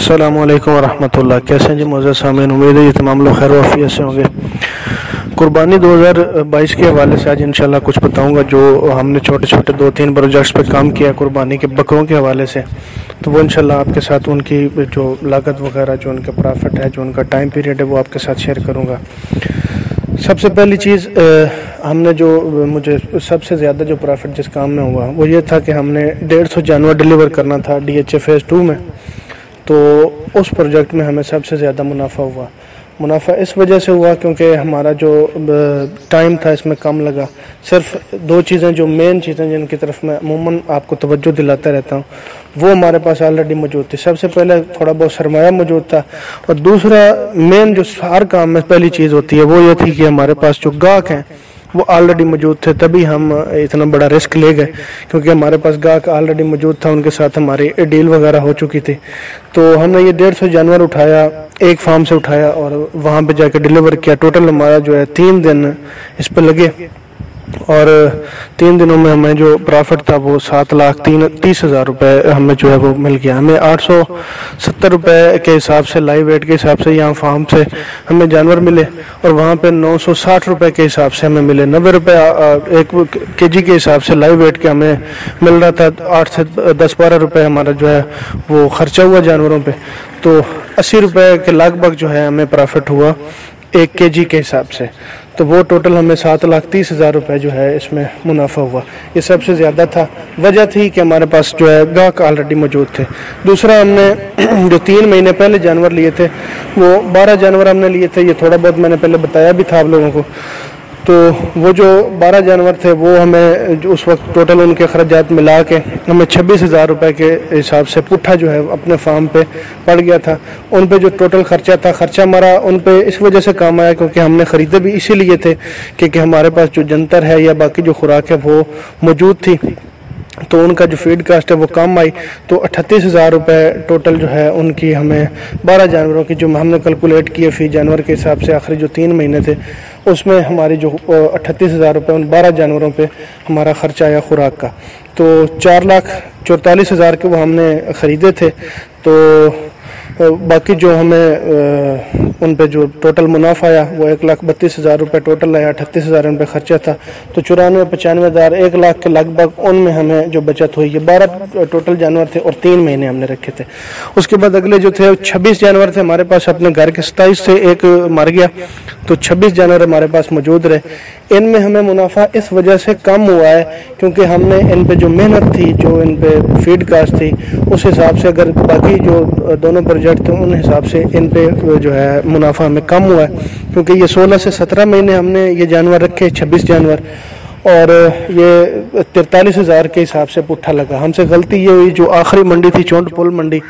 अस्सलामु अलैकुम वरहमतुल्लाह। कैसे हैं जी मोअज़्ज़ज़ सामीन, उम्मीद है ये तमाम लोग खैर वाफियत से होंगे। कुर्बानी 2022 के हवाले से आज इंशाल्लाह कुछ बताऊंगा। जो हमने छोटे छोटे 2-3 प्रोजेक्ट्स पे काम किया कुर्बानी के बकरों के हवाले से, तो वो इंशाल्लाह आपके साथ उनकी जो लागत वगैरह, जो उनका प्रॉफिट है, जो उनका टाइम पीरियड है, वो आपके साथ शेयर करूँगा। सबसे पहली चीज़, हमने जो मुझे सबसे ज़्यादा जो प्रॉफिट जिस काम में हुआ वो ये था कि हमने 150 जानवर डिलीवर करना था DHA फेज़ 2 में। तो उस प्रोजेक्ट में हमें सबसे ज़्यादा मुनाफा हुआ। मुनाफा इस वजह से हुआ क्योंकि हमारा जो टाइम था इसमें कम लगा। सिर्फ 2 चीज़ें जो मेन चीज़ें जिनकी तरफ मैं अमूमन आपको तवज्जो दिलाता रहता हूँ, वो हमारे पास ऑलरेडी मौजूद थी। सबसे पहले थोड़ा बहुत सरमाया मौजूद था, और दूसरा मेन जो हर काम में पहली चीज़ होती है वो ये थी कि हमारे पास जो गाहक हैं वो ऑलरेडी मौजूद थे। तभी हम इतना बड़ा रिस्क ले गए, क्योंकि हमारे पास गाहक ऑलरेडी मौजूद था, उनके साथ हमारी डील वगैरह हो चुकी थी। तो हमने ये 150 जानवर उठाया, एक फार्म से उठाया और वहाँ पे जाकर डिलीवर किया। टोटल हमारा जो है 3 दिन इस पर लगे, और 3 दिनों में हमें जो प्रॉफिट था वो 7,30,000 रुपये हमें जो है वो मिल गया। हमें 870 रुपये के हिसाब से, लाइव वेट के हिसाब से यहाँ फार्म से हमें जानवर मिले, और वहाँ पे 960 रुपये के हिसाब से हमें मिले। 90 रुपये 1 kg के हिसाब से लाइव वेट के हमें मिल रहा था। 8 से 10-12 रुपये हमारा जो है वो खर्चा हुआ जानवरों पे। तो 80 रुपये के लगभग जो है हमें प्रॉफिट हुआ 1 kg के हिसाब से। तो वो टोटल हमें 7,30,000 रुपये जो है इसमें मुनाफा हुआ। ये सबसे ज़्यादा था। वजह थी कि हमारे पास जो है गाहक ऑलरेडी मौजूद थे। दूसरा, हमने जो 3 महीने पहले जानवर लिए थे वो 12 जानवर हमने लिए थे। ये थोड़ा बहुत मैंने पहले बताया भी था आप लोगों को। तो वो जो 12 जानवर थे वो हमें जो उस वक्त टोटल उनके खर्चात मिला के हमें 26,000 रुपये के हिसाब से पुट्ठा जो है अपने फार्म पे पड़ गया था। उन पे जो टोटल खर्चा था, खर्चा हमारा उन पे इस वजह से काम आया क्योंकि हमने ख़रीदे भी इसीलिए थे क्योंकि हमारे पास जो जंतर है या बाकी जो खुराक है वो मौजूद थी। तो उनका जो फीड कास्ट है वो कम आई। तो 38,000 रुपये टोटल जो है उनकी हमें 12 जानवरों की जो हमने कैलकुलेट किए फ़ी जानवर के हिसाब से, आखिरी जो 3 महीने थे उसमें हमारी जो 38,000 रुपये उन 12 जानवरों पे हमारा ख़र्चा आया खुराक का। तो 4,44,000 के वो हमने ख़रीदे थे। तो बाकी जो हमें उन पे जो टोटल मुनाफा आया वो 1,32,000 रुपये टोटल आया। 38,000 उन पर खर्चा था। तो 94-95,000, 1 लाख के लगभग उनमें हमें जो बचत हुई। ये 12 टोटल जानवर थे और 3 महीने हमने रखे थे। उसके बाद अगले जो थे 26 जानवर थे हमारे पास अपने घर के। 27 से एक मर गया, तो 26 जानवर हमारे पास मौजूद रहे। इनमें हमें मुनाफा इस वजह से कम हुआ है क्योंकि हमने इन पे जो मेहनत थी, जो इन पे फीड कास्ट थी, उस हिसाब से अगर बाकी जो दोनों प्रोजेक्ट थे उन हिसाब से इन पे जो है मुनाफा हमें कम हुआ है। क्योंकि ये 16 से 17 महीने हमने ये जानवर रखे, 26 जानवर, और ये 43,000 के हिसाब से पुट्ठा लगा। हमसे गलती ये हुई, जो आखिरी मंडी थी चौंट पुल मंडी,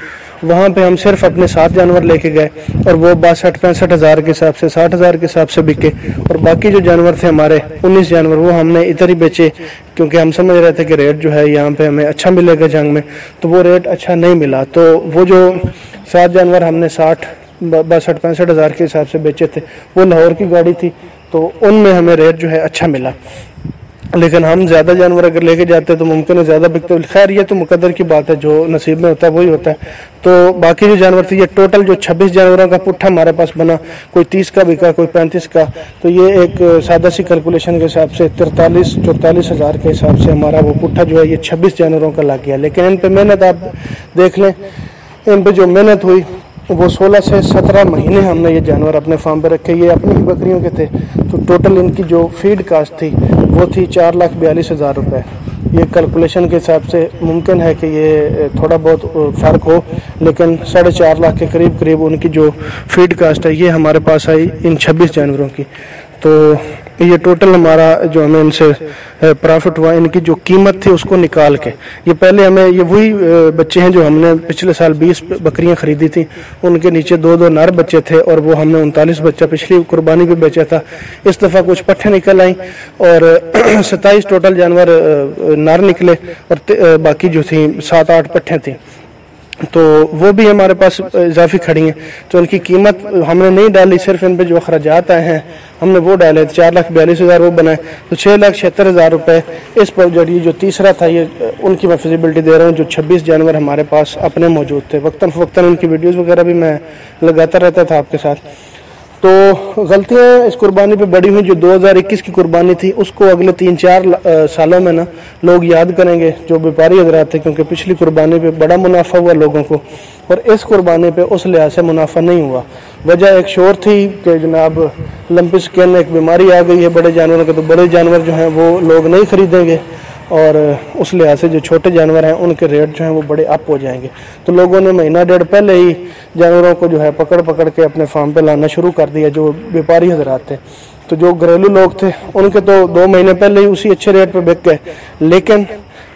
वहाँ पे हम सिर्फ अपने 7 जानवर लेके गए और वो 62-65,000 के हिसाब से, 60,000 के हिसाब से बिके। और बाकी जो जानवर थे हमारे 19 जानवर वो हमने इधर ही बेचे क्योंकि हम समझ रहे थे कि रेट जो है यहाँ पे हमें अच्छा मिलेगा जंग में। तो वो रेट अच्छा नहीं मिला। तो वो जो 7 जानवर हमने 62-65,000 के हिसाब से बेचे थे, वो लाहौर की गाड़ी थी, तो उनमें हमें रेट जो है अच्छा मिला। लेकिन हम ज़्यादा जानवर अगर लेके जाते तो मुमकिन है ज़्यादा बिकते। खैर ये तो मुकद्दर की बात है, जो नसीब में होता है वही होता है। तो बाकी जो जानवर थे, ये टोटल जो 26 जानवरों का पुट्ठा हमारे पास बना, कोई 30 का बिका, कोई 35 का। तो ये एक सादा सी कैलकुलेशन के हिसाब से 43-44,000 के हिसाब से हमारा वो पुट्ठा जो है ये 26 जानवरों का लग गया। लेकिन इन पर मेहनत आप देख लें, इन पर जो मेहनत हुई वो 16 से 17 महीने हमने ये जानवर अपने फार्म पे रखे। ये अपनी ही बकरियों के थे। तो टोटल इनकी जो फीड कास्ट थी वो थी 4,42,000 रुपये। ये कैलकुलेशन के हिसाब से मुमकिन है कि ये थोड़ा बहुत फ़र्क हो, लेकिन 4.5 लाख के करीब उनकी जो फीड कास्ट है ये हमारे पास आई इन 26 जानवरों की। तो ये टोटल हमारा जो हमें इनसे प्रॉफिट हुआ, इनकी जो कीमत थी उसको निकाल के, ये पहले हमें ये वही बच्चे हैं जो हमने पिछले साल 20 बकरियां खरीदी थी, उनके नीचे 2-2 नर बच्चे थे और वो हमने 39 बच्चा पिछली कुर्बानी पे बेचा था। इस दफ़ा कुछ पट्ठे निकल आई और 27 टोटल जानवर नर निकले और बाकी जो थी 7-8 पट्ठे थी। तो वो भी हमारे पास इजाफी खड़ी हैं। तो उनकी कीमत हमने नहीं डाली, सिर्फ इन पे जो अखराजात आए हैं हमने वो डाले। 4,42,000 वो बनाए, तो 6,76,000 रुपये इस पर जो तीसरा था ये उनकी मैं फिजिबिलिटी दे रहा हूँ। जो 26 जानवर हमारे पास अपने मौजूद थे, वक्तन फ़वक्तन उनकी वीडियोज़ वगैरह भी मैं लगाता रहता था आपके साथ। तो गलतियाँ इस कुर्बानी पे बड़ी हुई। जो 2021 की कुर्बानी थी उसको अगले 3-4 सालों में ना लोग याद करेंगे, जो व्यापारी हजरात थे, क्योंकि पिछली कुर्बानी पे बड़ा मुनाफा हुआ लोगों को और इस कुर्बानी पे उस लिहाज से मुनाफा नहीं हुआ। वजह एक शोर थी कि जनाब लंपी स्किन एक बीमारी आ गई है बड़े जानवरों के, तो बड़े जानवर जो हैं वो लोग नहीं खरीदेंगे और उस लिहाज से जो छोटे जानवर हैं उनके रेट जो हैं वो बड़े अप हो जाएंगे। तो लोगों ने महीना डेढ़ पहले ही जानवरों को जो है पकड़ पकड़ के अपने फार्म पे लाना शुरू कर दिया, जो व्यापारी हजरात थे। तो जो घरेलू लोग थे उनके तो 2 महीने पहले ही उसी अच्छे रेट पे बिक गए, लेकिन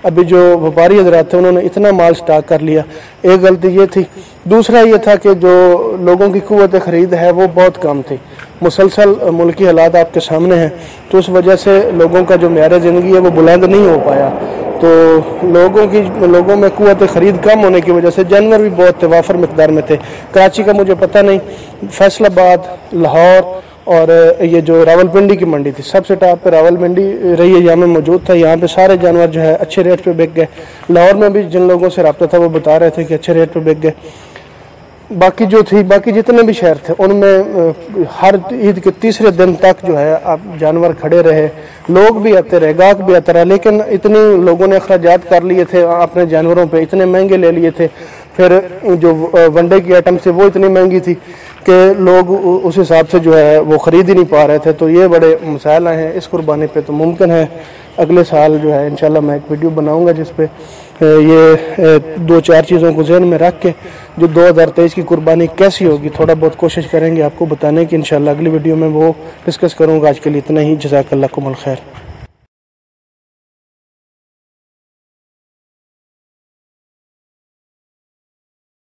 अभी जो व्यापारी हजरात थे उन्होंने इतना माल स्टॉक कर लिया। एक गलती ये थी। दूसरा ये था कि जो लोगों की कुव्वत खरीद है वो बहुत कम थी। मुसलसल मुल्की हालात आपके सामने हैं, तो उस वजह से लोगों का जो मेयार ज़िंदगी है वो बुलंद नहीं हो पाया। तो लोगों में कुव्वत खरीद कम होने की वजह से जानवर भी बहुत थे, वाफर मकदार में थे। कराची का मुझे पता नहीं, फैसलाबाद, लाहौर और ये जो रावलपिंडी की मंडी थी, सबसे टॉप पे रावलपिंडी रही है, यहाँ में मौजूद था। यहाँ पे सारे जानवर जो है अच्छे रेट पे बिक गए। लाहौर में भी जिन लोगों से रब्ता था वो बता रहे थे कि अच्छे रेट पे बिक गए। बाकी जितने भी शहर थे उनमें हर ईद के तीसरे दिन तक जो है आप जानवर खड़े रहे, लोग भी आते रहे, गाहक भी आता रहा, लेकिन इतने लोगों ने अखराजात कर लिए थे अपने जानवरों पे, इतने महंगे ले लिए थे। फिर जो वनडे की आइटम से वो इतनी महंगी थी कि लोग उस हिसाब से जो है वो ख़रीद ही नहीं पा रहे थे। तो ये बड़े मसाइल आए हैं इस कुर्बानी पे। तो मुमकिन है अगले साल जो है इंशाल्लाह मैं एक वीडियो बनाऊंगा जिस पे ये 2-4 चीज़ों को जहन में रख के जो 2023 की कुर्बानी कैसी होगी थोड़ा बहुत कोशिश करेंगे आपको बताने की। इंशाल्लाह अगली वीडियो में वो डिस्कस करूँगा। आज के लिए इतना ही। जज़ाकल्लाह कुमुल खैर।